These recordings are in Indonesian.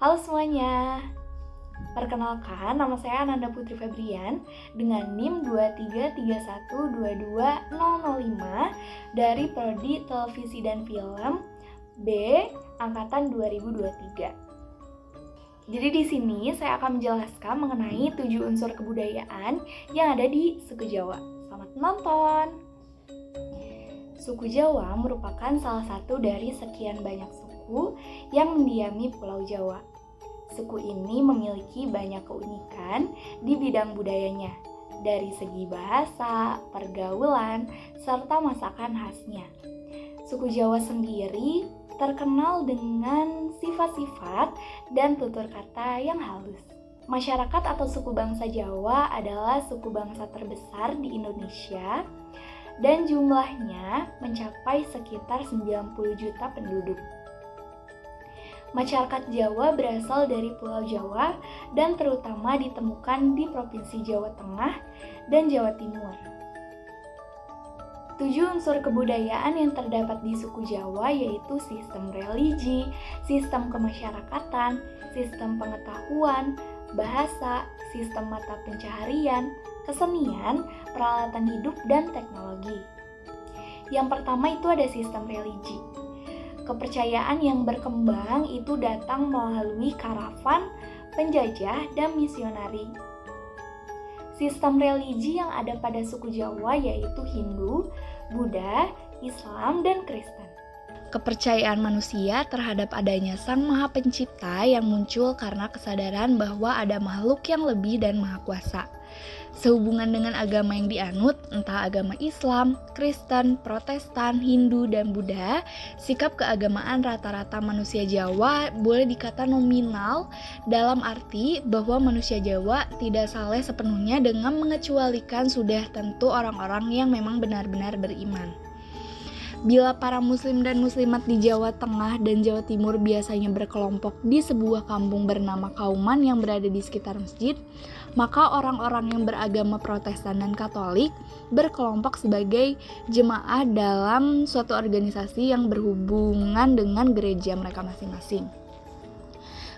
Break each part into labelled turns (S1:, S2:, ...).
S1: Halo semuanya, perkenalkan nama saya Ananda Putri Febrian dengan NIM 233122005 dari Prodi Televisi dan Film B angkatan 2023. Jadi di sini saya akan menjelaskan mengenai 7 unsur kebudayaan yang ada di suku Jawa. Selamat menonton. Suku Jawa merupakan salah satu dari sekian banyak suku yang mendiami Pulau Jawa. Suku ini memiliki banyak keunikan di bidang budayanya, dari segi bahasa, pergaulan, serta masakan khasnya. Suku Jawa sendiri terkenal dengan sifat-sifat dan tutur kata yang halus. Masyarakat atau suku bangsa Jawa adalah suku bangsa terbesar di Indonesia dan jumlahnya mencapai sekitar 90 juta penduduk. Masyarakat Jawa berasal dari Pulau Jawa dan terutama ditemukan di Provinsi Jawa Tengah dan Jawa Timur. 7 unsur kebudayaan yang terdapat di suku Jawa yaitu sistem religi, sistem kemasyarakatan, sistem pengetahuan, bahasa, sistem mata pencaharian, kesenian, peralatan hidup, dan teknologi. Yang pertama itu ada sistem religi. Kepercayaan yang berkembang itu datang melalui karavan, penjajah, dan misionari. Sistem religi yang ada pada suku Jawa yaitu Hindu, Buddha, Islam, dan Kristen. Kepercayaan manusia terhadap adanya Sang Maha Pencipta yang muncul karena kesadaran bahwa ada makhluk yang lebih dan maha kuasa. Sehubungan dengan agama yang dianut, entah agama Islam, Kristen, Protestan, Hindu, dan Buddha, sikap keagamaan rata-rata manusia Jawa boleh dikata nominal dalam arti bahwa manusia Jawa tidak saleh sepenuhnya dengan mengecualikan sudah tentu orang-orang yang memang benar-benar beriman. Bila para muslim dan muslimat di Jawa Tengah dan Jawa Timur biasanya berkelompok di sebuah kampung bernama Kauman yang berada di sekitar masjid, maka orang-orang yang beragama Protestan dan Katolik berkelompok sebagai jemaah dalam suatu organisasi yang berhubungan dengan gereja mereka masing-masing.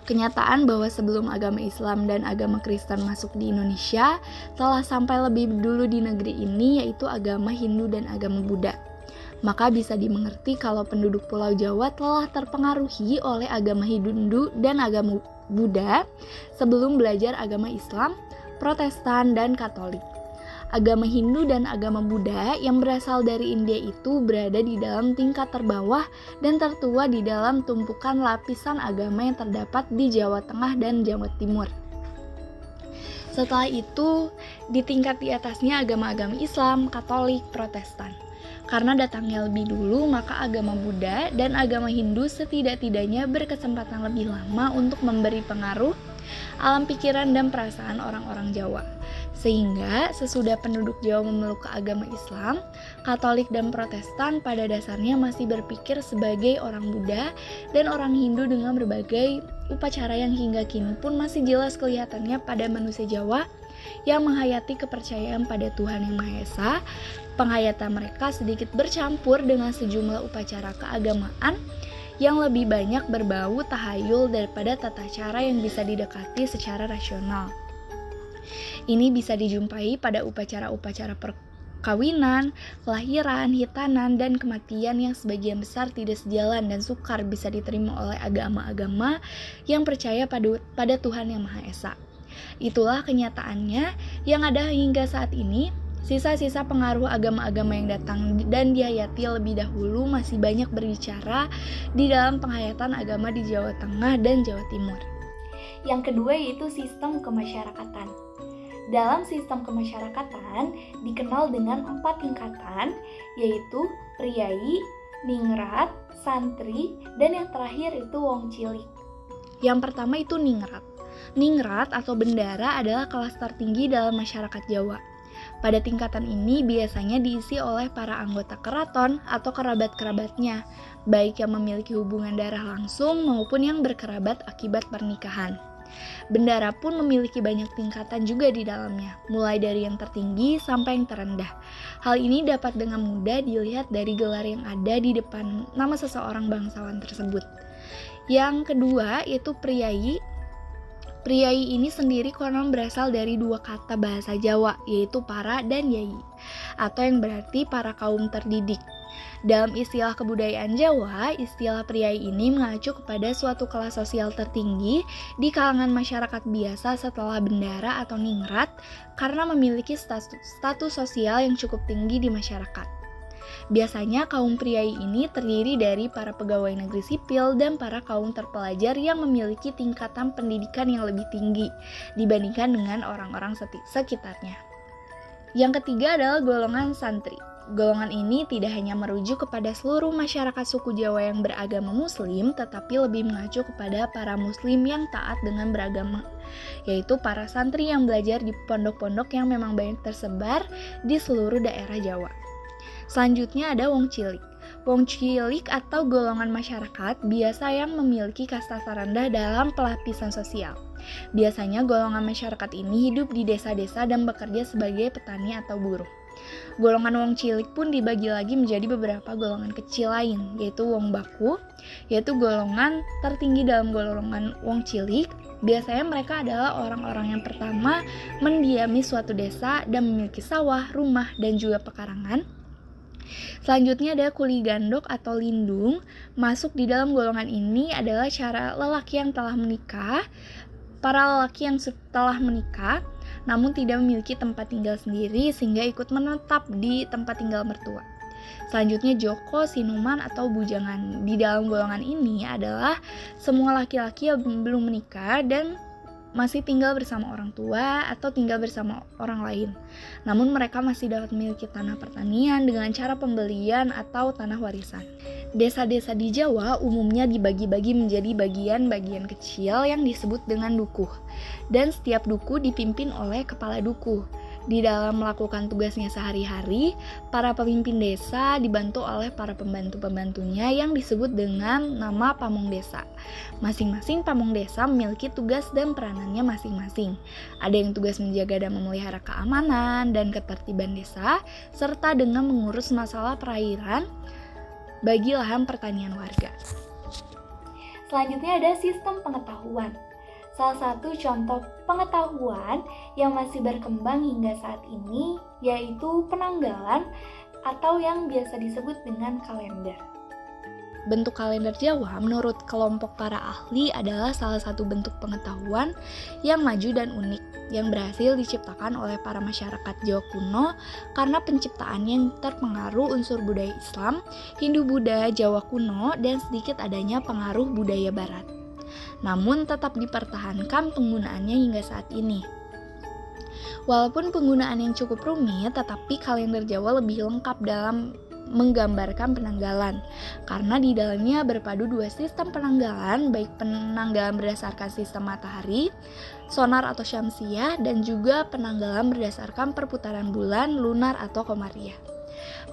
S1: Kenyataan bahwa sebelum agama Islam dan agama Kristen masuk di Indonesia telah sampai lebih dulu di negeri ini, yaitu agama Hindu dan agama Buddha. Maka bisa dimengerti kalau penduduk Pulau Jawa telah terpengaruhi oleh agama Hindu dan agama Buddha sebelum belajar agama Islam, Protestan, dan Katolik. Agama Hindu dan agama Buddha yang berasal dari India itu berada di dalam tingkat terbawah dan tertua di dalam tumpukan lapisan agama yang terdapat di Jawa Tengah dan Jawa Timur. Setelah itu, di tingkat di atasnya agama-agama Islam, Katolik, Protestan. Karena datangnya lebih dulu, maka agama Buddha dan agama Hindu setidak-tidaknya berkesempatan lebih lama untuk memberi pengaruh alam pikiran dan perasaan orang-orang Jawa. Sehingga sesudah penduduk Jawa memeluk ke agama Islam, Katolik dan Protestan pada dasarnya masih berpikir sebagai orang Buddha dan orang Hindu dengan berbagai upacara yang hingga kini pun masih jelas kelihatannya pada manusia Jawa yang menghayati kepercayaan pada Tuhan Yang Maha Esa. Penghayatan mereka sedikit bercampur dengan sejumlah upacara keagamaan yang lebih banyak berbau tahayul daripada tata cara yang bisa didekati secara rasional. Ini bisa dijumpai pada upacara-upacara perkawinan, kelahiran, hitanan, dan kematian yang sebagian besar tidak sejalan dan sukar bisa diterima oleh agama-agama yang percaya pada Tuhan Yang Maha Esa. Itulah kenyataannya yang ada hingga saat ini. Sisa-sisa pengaruh agama-agama yang datang dan dihayati lebih dahulu masih banyak berbicara di dalam penghayatan agama di Jawa Tengah dan Jawa Timur. Yang kedua yaitu sistem kemasyarakatan. Dalam sistem kemasyarakatan dikenal dengan 4 tingkatan, yaitu priai, ningrat, santri, dan yang terakhir itu wong cilik. Yang pertama itu ningrat. Ningrat atau bendara adalah kelas tertinggi dalam masyarakat Jawa. Pada tingkatan ini biasanya diisi oleh para anggota keraton atau kerabat-kerabatnya, baik yang memiliki hubungan darah langsung maupun yang berkerabat akibat pernikahan. Bendara pun memiliki banyak tingkatan juga di dalamnya, mulai dari yang tertinggi sampai yang terendah. Hal ini dapat dengan mudah dilihat dari gelar yang ada di depan nama seseorang bangsawan tersebut. Yang kedua yaitu priyayi. Priyayi ini sendiri konon berasal dari dua kata bahasa Jawa, yaitu para dan yai, atau yang berarti para kaum terdidik. Dalam istilah kebudayaan Jawa, istilah priyayi ini mengacu kepada suatu kelas sosial tertinggi di kalangan masyarakat biasa setelah bendara atau ningrat karena memiliki status sosial yang cukup tinggi di masyarakat. Biasanya kaum priyayi ini terdiri dari para pegawai negeri sipil dan para kaum terpelajar yang memiliki tingkatan pendidikan yang lebih tinggi dibandingkan dengan orang-orang sekitarnya. Yang ketiga adalah golongan santri. Golongan ini tidak hanya merujuk kepada seluruh masyarakat suku Jawa yang beragama Muslim, tetapi lebih mengacu kepada para Muslim yang taat dengan beragama, yaitu para santri yang belajar di pondok-pondok yang memang banyak tersebar di seluruh daerah Jawa. Selanjutnya ada wong cilik. Wong cilik atau golongan masyarakat biasa yang memiliki kasta terendah dalam pelapisan sosial. Biasanya golongan masyarakat ini hidup di desa-desa dan bekerja sebagai petani atau buruh. Golongan wong cilik pun dibagi lagi menjadi beberapa golongan kecil lain, yaitu wong baku, yaitu golongan tertinggi dalam golongan wong cilik. Biasanya mereka adalah orang-orang yang pertama mendiami suatu desa dan memiliki sawah, rumah, dan juga pekarangan. Selanjutnya ada kuli gandok atau lindung. Masuk di dalam golongan ini adalah cara lelaki yang telah menikah. Para lelaki yang telah menikah namun tidak memiliki tempat tinggal sendiri sehingga ikut menetap di tempat tinggal mertua. Selanjutnya joko, sinuman atau bujangan. Di dalam golongan ini adalah semua laki-laki yang belum menikah dan masih tinggal bersama orang tua atau tinggal bersama orang lain. Namun mereka masih dapat memiliki tanah pertanian dengan cara pembelian atau tanah warisan. Desa-desa di Jawa umumnya dibagi-bagi menjadi bagian-bagian kecil yang disebut dengan dukuh. Dan setiap dukuh dipimpin oleh kepala dukuh. Di dalam melakukan tugasnya sehari-hari, para pemimpin desa dibantu oleh para pembantu-pembantunya yang disebut dengan nama pamong desa. Masing-masing pamong desa memiliki tugas dan peranannya masing-masing. Ada yang tugas menjaga dan memelihara keamanan dan ketertiban desa, serta dengan mengurus masalah perairan bagi lahan pertanian warga. Selanjutnya ada sistem pengetahuan. Salah satu contoh pengetahuan yang masih berkembang hingga saat ini yaitu penanggalan atau yang biasa disebut dengan kalender. Bentuk kalender Jawa menurut kelompok para ahli adalah salah satu bentuk pengetahuan yang maju dan unik yang berhasil diciptakan oleh para masyarakat Jawa kuno karena penciptaannya terpengaruh unsur budaya Islam, Hindu-Buddha, Jawa kuno, dan sedikit adanya pengaruh budaya Barat. Namun tetap dipertahankan penggunaannya hingga saat ini. Walaupun penggunaan yang cukup rumit, tetapi kalender Jawa lebih lengkap dalam menggambarkan penanggalan, karena di dalamnya berpadu dua sistem penanggalan, baik penanggalan berdasarkan sistem matahari, sonar atau syamsiah, dan juga penanggalan berdasarkan perputaran bulan, lunar atau komariah.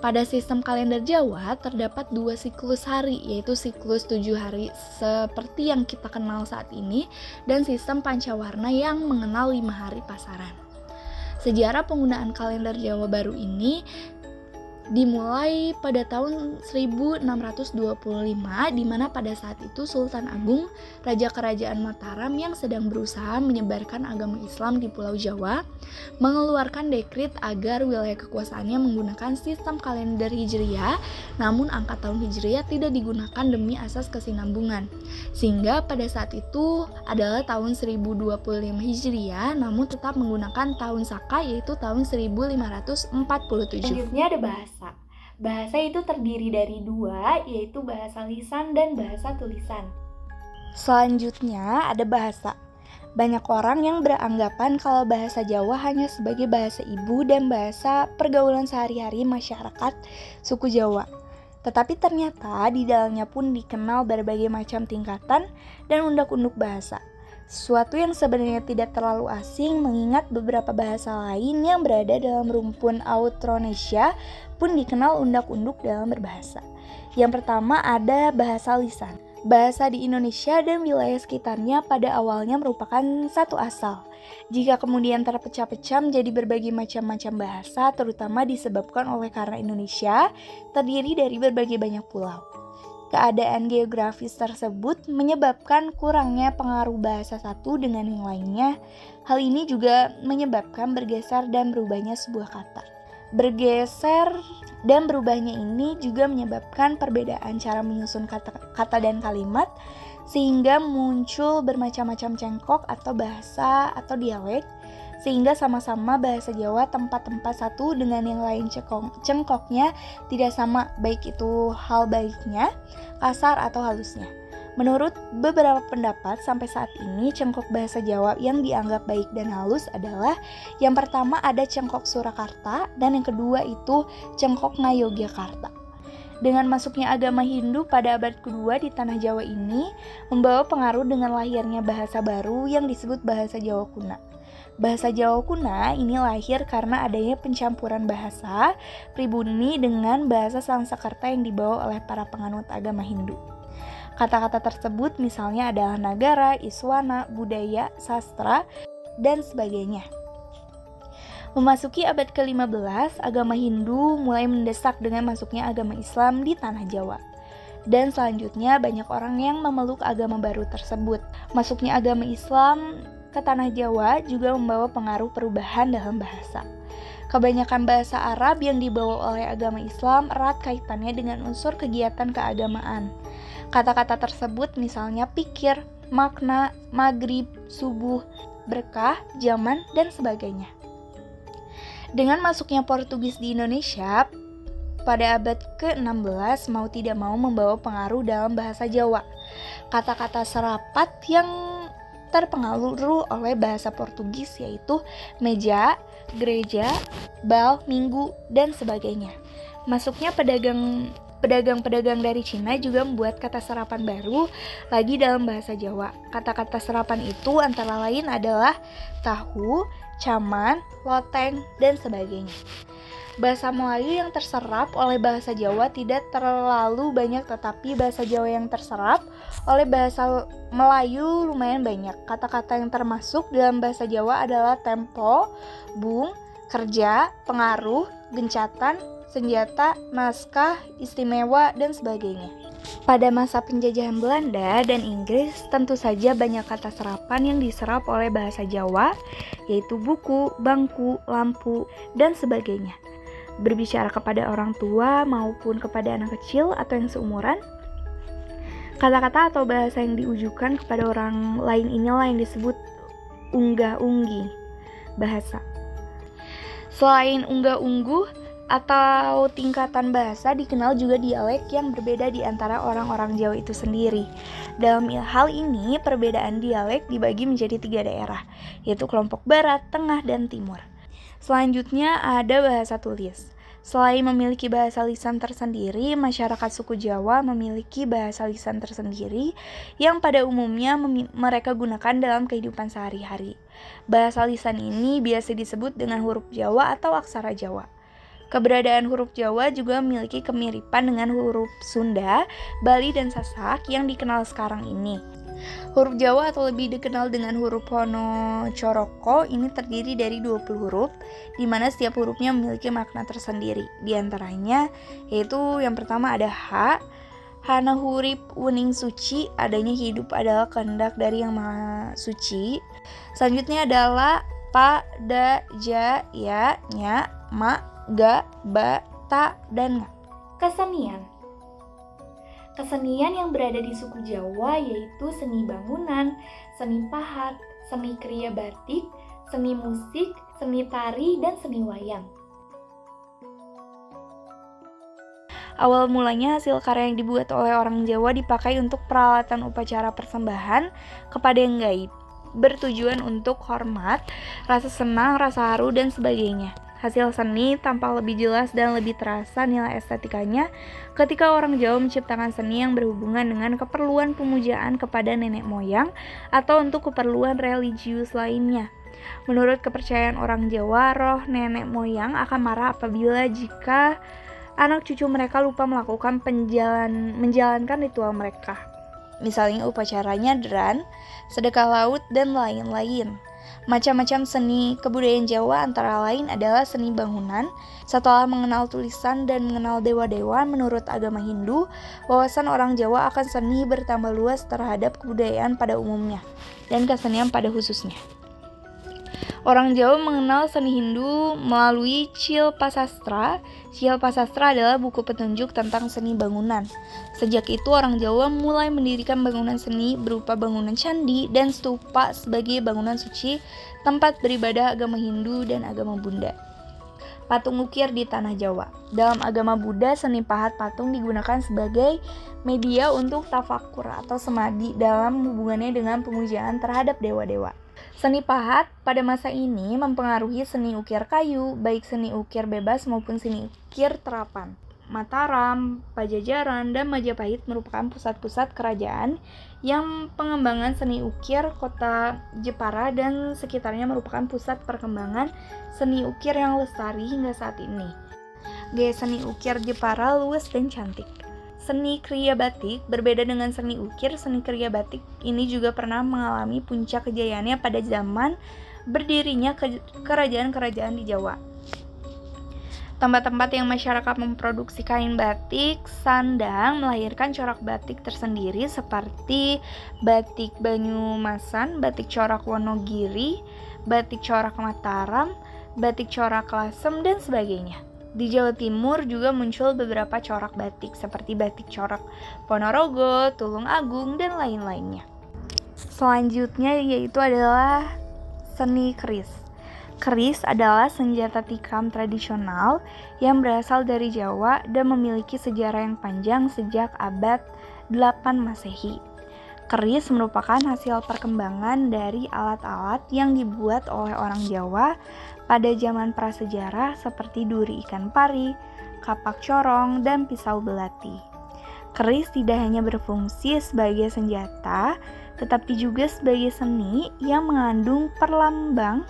S1: Pada sistem kalender Jawa terdapat dua siklus hari, yaitu siklus 7 hari seperti yang kita kenal saat ini dan sistem pancawarna yang mengenal 5 hari pasaran. Sejarah penggunaan kalender Jawa baru ini dimulai pada tahun 1625 di mana pada saat itu Sultan Agung, Raja Kerajaan Mataram yang sedang berusaha menyebarkan agama Islam di Pulau Jawa, mengeluarkan dekrit agar wilayah kekuasaannya menggunakan sistem kalender Hijriyah, namun angka tahun Hijriyah tidak digunakan demi asas kesinambungan. Sehingga pada saat itu adalah tahun 1025 Hijriyah, namun tetap menggunakan tahun Saka yaitu tahun 1547. Selanjutnya ada bahasa. Bahasa itu terdiri dari dua, yaitu bahasa lisan dan bahasa tulisan. Selanjutnya ada bahasa. Banyak orang yang beranggapan kalau bahasa Jawa hanya sebagai bahasa ibu dan bahasa pergaulan sehari-hari masyarakat suku Jawa. Tetapi ternyata di dalamnya pun dikenal berbagai macam tingkatan dan undang-undang bahasa. Sesuatu yang sebenarnya tidak terlalu asing mengingat beberapa bahasa lain yang berada dalam rumpun Austronesia pun dikenal undang-undang dalam berbahasa. Yang pertama ada bahasa lisan. Bahasa di Indonesia dan wilayah sekitarnya pada awalnya merupakan satu asal. Jika kemudian terpecah-pecah menjadi berbagai macam-macam bahasa, terutama disebabkan oleh karena Indonesia terdiri dari berbagai banyak pulau. Keadaan geografis tersebut menyebabkan kurangnya pengaruh bahasa satu dengan yang lainnya. Hal ini juga menyebabkan bergeser dan berubahnya sebuah kata. Bergeser dan berubahnya ini juga menyebabkan perbedaan cara menyusun kata dan kalimat, sehingga muncul bermacam-macam cengkok atau bahasa atau dialek, sehingga sama-sama bahasa Jawa tempat-tempat satu dengan yang lain cengkoknya tidak sama, baik itu hal baiknya, kasar atau halusnya. Menurut beberapa pendapat, sampai saat ini cengkok bahasa Jawa yang dianggap baik dan halus adalah yang pertama ada cengkok Surakarta dan yang kedua itu cengkok Ngayogyakarta. Dengan masuknya agama Hindu pada abad kedua di tanah Jawa ini membawa pengaruh dengan lahirnya bahasa baru yang disebut bahasa Jawa Kuna. Bahasa Jawa Kuna ini lahir karena adanya pencampuran bahasa pribumi dengan bahasa Sanskerta yang dibawa oleh para penganut agama Hindu. Kata-kata tersebut misalnya adalah nagara, iswana, budaya, sastra, dan sebagainya. Memasuki abad ke-15, agama Hindu mulai mendesak dengan masuknya agama Islam di tanah Jawa. Dan selanjutnya banyak orang yang memeluk agama baru tersebut. Masuknya agama Islam ke tanah Jawa juga membawa pengaruh perubahan dalam bahasa. Kebanyakan bahasa Arab yang dibawa oleh agama Islam erat kaitannya dengan unsur kegiatan keagamaan. Kata-kata tersebut misalnya pikir, makna, maghrib, subuh, berkah, zaman, dan sebagainya. Dengan masuknya Portugis di Indonesia pada abad ke-16 mau tidak mau membawa pengaruh dalam bahasa Jawa. Kata-kata serapat yang terpengaruh oleh bahasa Portugis yaitu meja, gereja, bal, minggu, dan sebagainya. Masuknya pedagang-pedagang dari Cina juga membuat kata serapan baru lagi dalam bahasa Jawa. Kata-kata serapan itu antara lain adalah tahu, caman, loteng, dan sebagainya. Bahasa Melayu yang terserap oleh bahasa Jawa tidak terlalu banyak, tetapi bahasa Jawa yang terserap oleh bahasa Melayu lumayan banyak. Kata-kata yang termasuk dalam bahasa Jawa adalah tempo, bung, kerja, pengaruh, gencatan, senjata, naskah, istimewa, dan sebagainya. Pada masa penjajahan Belanda dan Inggris, tentu saja banyak kata serapan yang diserap oleh bahasa Jawa, yaitu buku, bangku, lampu, dan sebagainya. Berbicara kepada orang tua maupun kepada anak kecil atau yang seumuran, kata-kata atau bahasa yang diujukan kepada orang lain inilah yang disebut unggah-unggi bahasa. Selain unggah-ungguh atau tingkatan bahasa, dikenal juga dialek yang berbeda di antara orang-orang Jawa itu sendiri. Dalam hal ini, perbedaan dialek dibagi menjadi 3 daerah, yaitu kelompok Barat, Tengah, dan Timur. Selanjutnya ada bahasa tulis. Selain memiliki bahasa lisan tersendiri, masyarakat suku Jawa memiliki bahasa lisan tersendiri yang pada umumnya mereka gunakan dalam kehidupan sehari-hari. Bahasa lisan ini biasa disebut dengan huruf Jawa atau aksara Jawa. Keberadaan huruf Jawa juga memiliki kemiripan dengan huruf Sunda, Bali, dan Sasak yang dikenal sekarang ini. Huruf Jawa atau lebih dikenal dengan huruf Hanacaraka ini terdiri dari 20 huruf, di mana setiap hurufnya memiliki makna tersendiri. Di antaranya yaitu yang pertama ada H, Hana hurip uning suci, adanya hidup adalah kehendak dari yang maha suci. Selanjutnya adalah Pa, Da, Ja, Ya, Nya, Ma, Ga, Ba, Ta, dan Nga. Kesenian yang berada di suku Jawa yaitu seni bangunan, seni pahat, seni kriya batik, seni musik, seni tari, dan seni wayang. Awal mulanya hasil karya yang dibuat oleh orang Jawa dipakai untuk peralatan upacara persembahan kepada yang gaib, bertujuan untuk hormat, rasa senang, rasa haru, dan sebagainya. Hasil seni tampak lebih jelas dan lebih terasa nilai estetikanya ketika orang Jawa menciptakan seni yang berhubungan dengan keperluan pemujaan kepada nenek moyang atau untuk keperluan religius lainnya. Menurut kepercayaan orang Jawa, roh nenek moyang akan marah apabila jika anak cucu mereka lupa melakukan menjalankan ritual mereka. Misalnya upacaranya deran, sedekah laut, dan lain-lain. Macam-macam seni kebudayaan Jawa antara lain adalah seni bangunan. Setelah mengenal tulisan dan mengenal dewa-dewa, menurut agama Hindu, wawasan orang Jawa akan seni bertambah luas terhadap kebudayaan pada umumnya dan kesenian pada khususnya. Orang Jawa mengenal seni Hindu melalui Cilpasastra. Cilpasastra adalah buku petunjuk tentang seni bangunan. Sejak itu orang Jawa mulai mendirikan bangunan seni berupa bangunan candi dan stupa sebagai bangunan suci, tempat beribadah agama Hindu dan agama Buddha. Patung ukir di tanah Jawa. Dalam agama Buddha, seni pahat patung digunakan sebagai media untuk tafakur atau semadi dalam hubungannya dengan pemujaan terhadap dewa-dewa. Seni pahat pada masa ini mempengaruhi seni ukir kayu, baik seni ukir bebas maupun seni ukir terapan. Mataram, Pajajaran, dan Majapahit merupakan pusat-pusat kerajaan yang pengembangan seni ukir. Kota Jepara dan sekitarnya merupakan pusat perkembangan seni ukir yang lestari hingga saat ini. Gaya seni ukir Jepara luas dan cantik. Seni kriya batik berbeda dengan seni ukir. Seni kriya batik ini juga pernah mengalami puncak kejayaannya pada zaman berdirinya kerajaan-kerajaan di Jawa. Tempat-tempat yang masyarakat memproduksi kain batik sandang melahirkan corak batik tersendiri seperti batik Banyumasan, batik corak Wonogiri, batik corak Mataram, batik corak Lasem, dan sebagainya. Di Jawa Timur juga muncul beberapa corak batik seperti batik corak Ponorogo, Tulung Agung, dan lain-lainnya. Selanjutnya yaitu adalah seni keris. Keris adalah senjata tikam tradisional yang berasal dari Jawa dan memiliki sejarah yang panjang sejak abad 8 Masehi. Keris merupakan hasil perkembangan dari alat-alat yang dibuat oleh orang Jawa pada zaman prasejarah seperti duri ikan pari, kapak corong, dan pisau belati. Keris tidak hanya berfungsi sebagai senjata, tetapi juga sebagai seni yang mengandung perlambang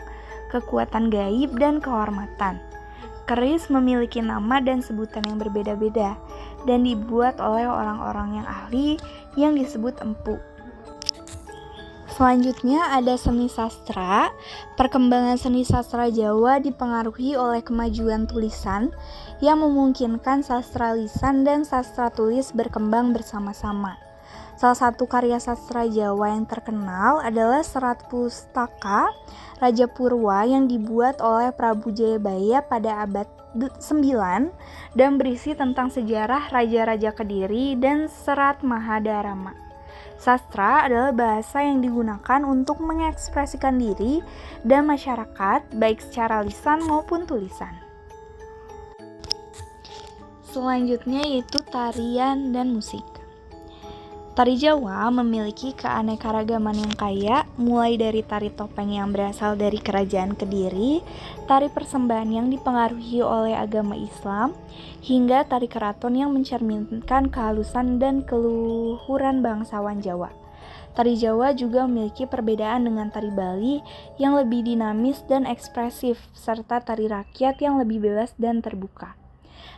S1: kekuatan gaib dan kehormatan. Keris memiliki nama dan sebutan yang berbeda-beda dan dibuat oleh orang-orang yang ahli yang disebut empu. Selanjutnya ada seni sastra. Perkembangan seni sastra Jawa dipengaruhi oleh kemajuan tulisan yang memungkinkan sastra lisan dan sastra tulis berkembang bersama-sama. Salah satu karya sastra Jawa yang terkenal adalah Serat Pustaka Raja Purwa yang dibuat oleh Prabu Jayabaya pada abad 9 dan berisi tentang sejarah Raja-Raja Kediri dan Serat Mahadarama. Sastra adalah bahasa yang digunakan untuk mengekspresikan diri dan masyarakat baik secara lisan maupun tulisan. Selanjutnya yaitu tarian dan musik. Tari Jawa memiliki keanekaragaman yang kaya, mulai dari tari topeng yang berasal dari kerajaan Kediri, tari persembahan yang dipengaruhi oleh agama Islam, hingga tari keraton yang mencerminkan kehalusan dan keluhuran bangsawan Jawa. Tari Jawa juga memiliki perbedaan dengan tari Bali yang lebih dinamis dan ekspresif, serta tari rakyat yang lebih bebas dan terbuka.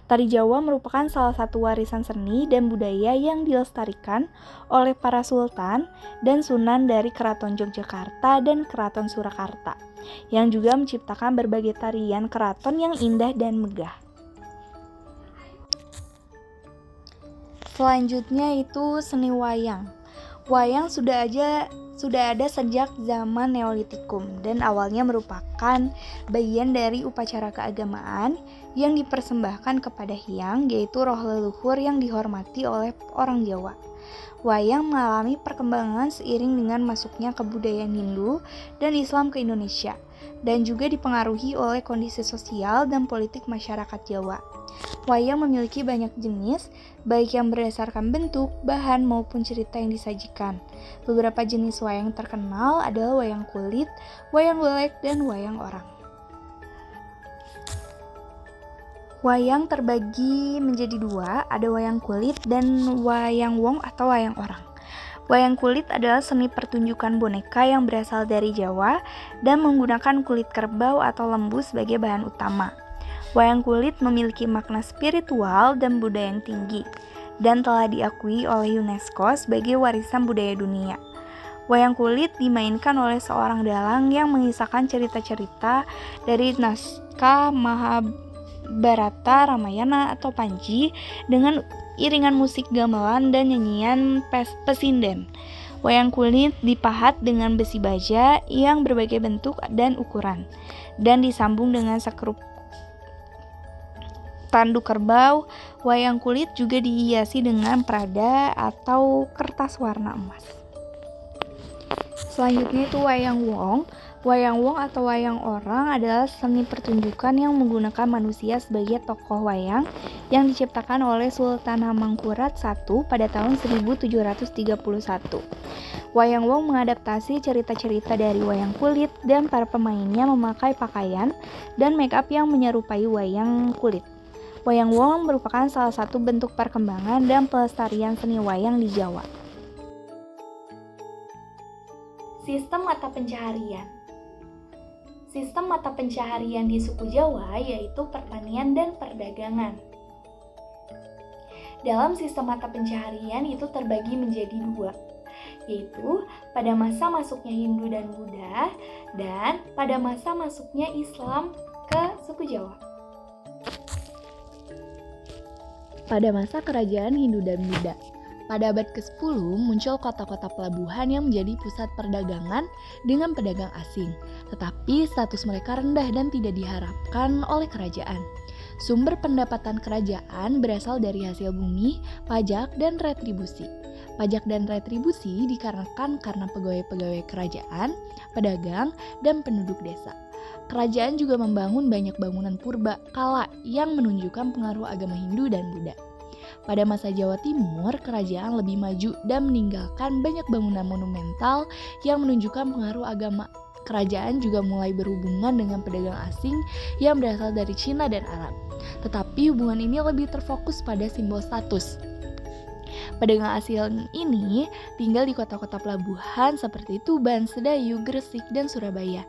S1: Tari Jawa merupakan salah satu warisan seni dan budaya yang dilestarikan oleh para sultan dan sunan dari Keraton Yogyakarta dan Keraton Surakarta, yang juga menciptakan berbagai tarian keraton yang indah dan megah. Selanjutnya itu seni wayang. Wayang sudah ada sejak zaman Neolitikum dan awalnya merupakan bagian dari upacara keagamaan yang dipersembahkan kepada Hyang, yaitu roh leluhur yang dihormati oleh orang Jawa. Wayang mengalami perkembangan seiring dengan masuknya kebudayaan Hindu dan Islam ke Indonesia, dan juga dipengaruhi oleh kondisi sosial dan politik masyarakat Jawa. Wayang memiliki banyak jenis, baik yang berdasarkan bentuk, bahan, maupun cerita yang disajikan. Beberapa jenis wayang terkenal adalah wayang kulit, wayang golek, dan wayang orang. Wayang terbagi menjadi dua, ada wayang kulit dan wayang wong atau wayang orang. Wayang kulit adalah seni pertunjukan boneka yang berasal dari Jawa dan menggunakan kulit kerbau atau lembu sebagai bahan utama. Wayang kulit memiliki makna spiritual dan budaya yang tinggi dan telah diakui oleh UNESCO sebagai warisan budaya dunia. Wayang kulit dimainkan oleh seorang dalang yang mengisahkan cerita-cerita dari naskah Mahabharata, Ramayana, atau Panji dengan iringan musik gamelan dan nyanyian pesinden. Wayang kulit dipahat dengan besi baja yang berbagai bentuk dan ukuran dan disambung dengan sekrup tanduk kerbau. Wayang kulit juga dihiasi dengan prada atau kertas warna emas. Selanjutnya itu wayang wong. Wayang wong atau wayang orang adalah seni pertunjukan yang menggunakan manusia sebagai tokoh wayang yang diciptakan oleh Sultan Hamengkurat I pada tahun 1731. Wayang wong mengadaptasi cerita-cerita dari wayang kulit dan para pemainnya memakai pakaian dan make up yang menyerupai wayang kulit. Wayang wong merupakan salah satu bentuk perkembangan dan pelestarian seni wayang di Jawa. Sistem mata pencaharian. Sistem mata pencaharian di suku Jawa yaitu pertanian dan perdagangan. Dalam sistem mata pencaharian itu terbagi menjadi dua, yaitu pada masa masuknya Hindu dan Buddha dan pada masa masuknya Islam ke suku Jawa. Pada masa kerajaan Hindu dan Buddha, pada abad ke-10 muncul kota-kota pelabuhan yang menjadi pusat perdagangan dengan pedagang asing, tetapi status mereka rendah dan tidak diharapkan oleh kerajaan. Sumber pendapatan kerajaan berasal dari hasil bumi, pajak, dan retribusi. Pajak dan retribusi dikarenakan karena pegawai-pegawai kerajaan, pedagang, dan penduduk desa. Kerajaan juga membangun banyak bangunan purba kala yang menunjukkan pengaruh agama Hindu dan Buddha. Pada masa Jawa Timur, kerajaan lebih maju dan meninggalkan banyak bangunan monumental yang menunjukkan pengaruh agama. Kerajaan juga mulai berhubungan dengan pedagang asing yang berasal dari Cina dan Arab. Tetapi hubungan ini lebih terfokus pada simbol status. Pedagang asing ini tinggal di kota-kota pelabuhan seperti Tuban, Sedayu, Gresik, dan Surabaya.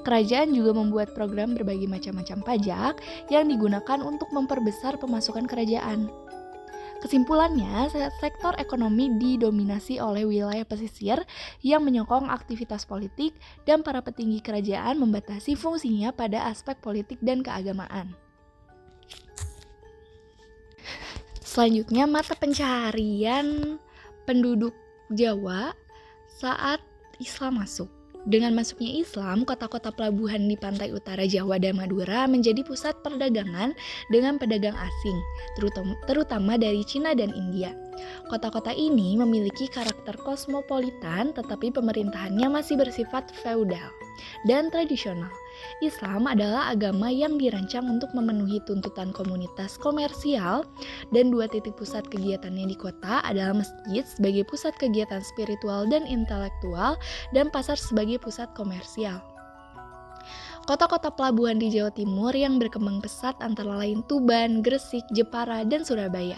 S1: Kerajaan juga membuat program berbagai macam-macam pajak yang digunakan untuk memperbesar pemasukan kerajaan. Kesimpulannya, sektor ekonomi didominasi oleh wilayah pesisir yang menyokong aktivitas politik dan para petinggi kerajaan membatasi fungsinya pada aspek politik dan keagamaan. Selanjutnya, mata pencaharian penduduk Jawa saat Islam masuk. Dengan masuknya Islam, kota-kota pelabuhan di pantai utara Jawa dan Madura menjadi pusat perdagangan dengan pedagang asing, terutama dari Cina dan India. Kota-kota ini memiliki karakter kosmopolitan, tetapi pemerintahannya masih bersifat feodal dan tradisional. Islam adalah agama yang dirancang untuk memenuhi tuntutan komunitas komersial, dan dua titik pusat kegiatannya di kota adalah masjid sebagai pusat kegiatan spiritual dan intelektual, dan pasar sebagai pusat komersial. Kota-kota pelabuhan di Jawa Timur yang berkembang pesat antara lain Tuban, Gresik, Jepara, dan Surabaya.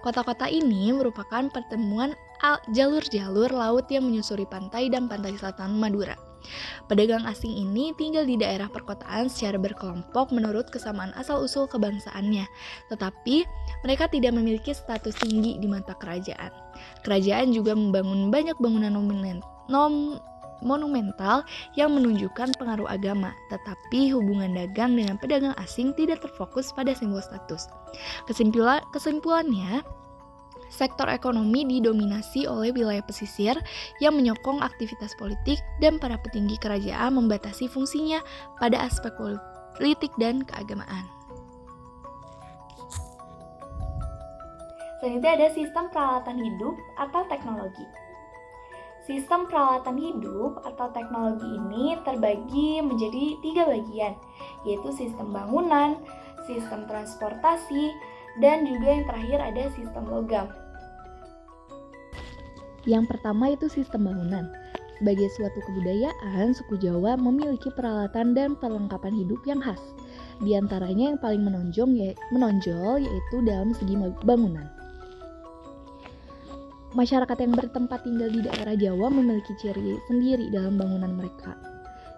S1: Kota-kota ini merupakan pertemuan jalur-jalur laut yang menyusuri pantai dan pantai selatan Madura. Pedagang asing ini tinggal di daerah perkotaan secara berkelompok menurut kesamaan asal-usul kebangsaannya, tetapi mereka tidak memiliki status tinggi di mata kerajaan. Kerajaan juga membangun banyak bangunan monumental yang menunjukkan pengaruh agama, tetapi hubungan dagang dengan pedagang asing tidak terfokus pada simbol status. Kesimpulannya, sektor ekonomi didominasi oleh wilayah pesisir yang menyokong aktivitas politik, dan para petinggi kerajaan membatasi fungsinya pada aspek politik dan keagamaan. Selanjutnya ada sistem peralatan hidup atau teknologi. Sistem peralatan hidup atau teknologi ini terbagi menjadi 3 bagian, yaitu sistem bangunan, sistem transportasi, dan juga yang terakhir ada sistem logam. Yang pertama itu sistem bangunan. Sebagai suatu kebudayaan, suku Jawa memiliki peralatan dan perlengkapan hidup yang khas. Di antaranya yang paling menonjol yaitu dalam segi bangunan. Masyarakat yang bertempat tinggal di daerah Jawa memiliki ciri sendiri dalam bangunan mereka,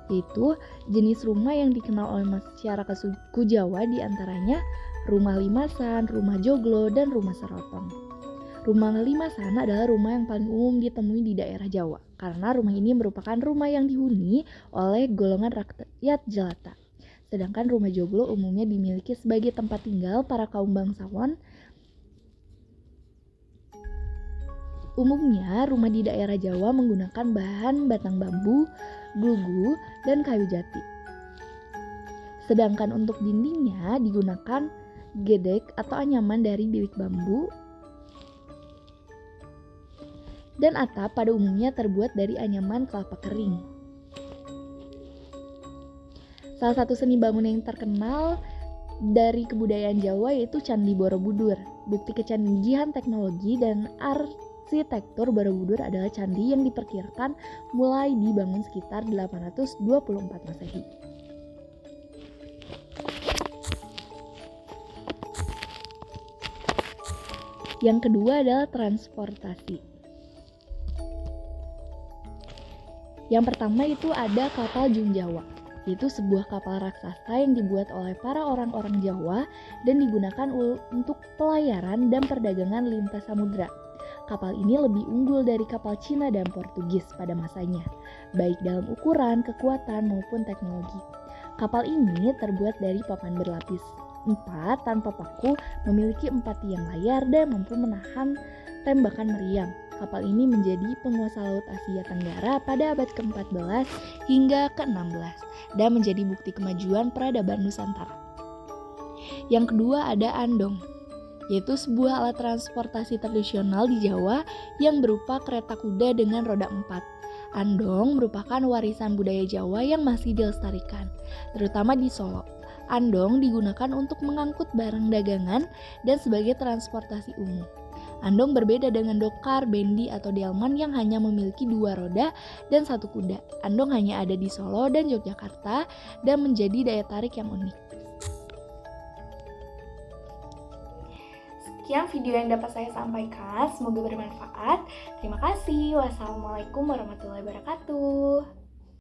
S1: yaitu jenis rumah yang dikenal oleh masyarakat suku Jawa diantaranya rumah limasan, rumah joglo, dan rumah serotong. Rumah limasan adalah rumah yang paling umum ditemui di daerah Jawa
S2: karena rumah ini merupakan rumah yang dihuni oleh golongan rakyat jelata. Sedangkan rumah joglo umumnya dimiliki sebagai tempat tinggal para kaum bangsawan. Umumnya, rumah di daerah Jawa menggunakan bahan batang bambu, glugu, dan kayu jati. Sedangkan untuk dindingnya digunakan gedek atau anyaman dari bilik bambu, dan atap pada umumnya terbuat dari anyaman kelapa kering. Salah satu seni bangunan yang terkenal dari kebudayaan Jawa yaitu Candi Borobudur. Bukti kecanggihan teknologi dan arsitektur Borobudur adalah candi yang diperkirakan mulai dibangun sekitar 824 Masehi. Yang kedua adalah transportasi. Yang pertama itu ada kapal Jung Jawa, yaitu sebuah kapal raksasa yang dibuat oleh para orang-orang Jawa dan digunakan untuk pelayaran dan perdagangan lintas samudra. Kapal ini lebih unggul dari kapal Cina dan Portugis pada masanya, baik dalam ukuran, kekuatan, maupun teknologi. Kapal ini terbuat dari papan berlapis 4 tanpa paku, memiliki 4 tiang layar dan mampu menahan tembakan meriam. Kapal ini menjadi penguasa laut Asia Tenggara pada abad ke-14 hingga ke-16 dan menjadi bukti kemajuan peradaban Nusantara. Yang kedua ada andong, yaitu sebuah alat transportasi tradisional di Jawa yang berupa kereta kuda dengan roda 4. Andong merupakan warisan budaya Jawa yang masih dilestarikan, terutama di Solo. Andong digunakan untuk mengangkut barang dagangan dan sebagai transportasi umum. Andong berbeda dengan dokar, bendi, atau delman yang hanya memiliki 2 roda dan 1 kuda. Andong hanya ada di Solo dan Yogyakarta dan menjadi daya tarik yang unik.
S1: Sekian video yang dapat saya sampaikan, semoga bermanfaat. Terima kasih. Wassalamualaikum warahmatullahi wabarakatuh.